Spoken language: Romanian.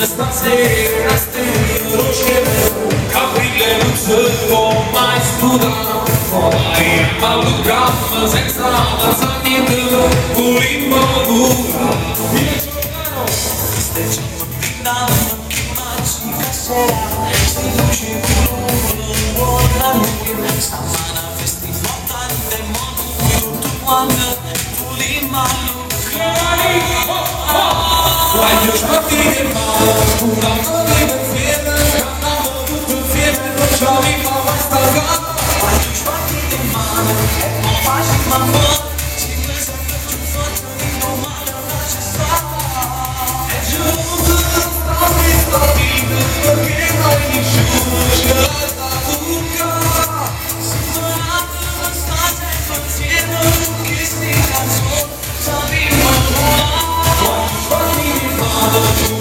Stasera stendo cielo, caprile non se può mai sputare, poi malugramma senza avanzare niente, volimmo pura. Stai brindando che oggi passerà, sei luce colore, buona lui, stamana festività del mondo, tutto quanto volimmo voglio farti del male, una notte per fiera, cantavo tutto insieme, non ci avevo mai staccato. Voglio farti del male, è non facile ma no, si pensa che ci faccio di non male non ci sta. È giusto sta vita, perché non nessuno ce l'ha da bucca. Superato non sta sempre insieme, che si canzone, sapevo non. Voglio farti del male,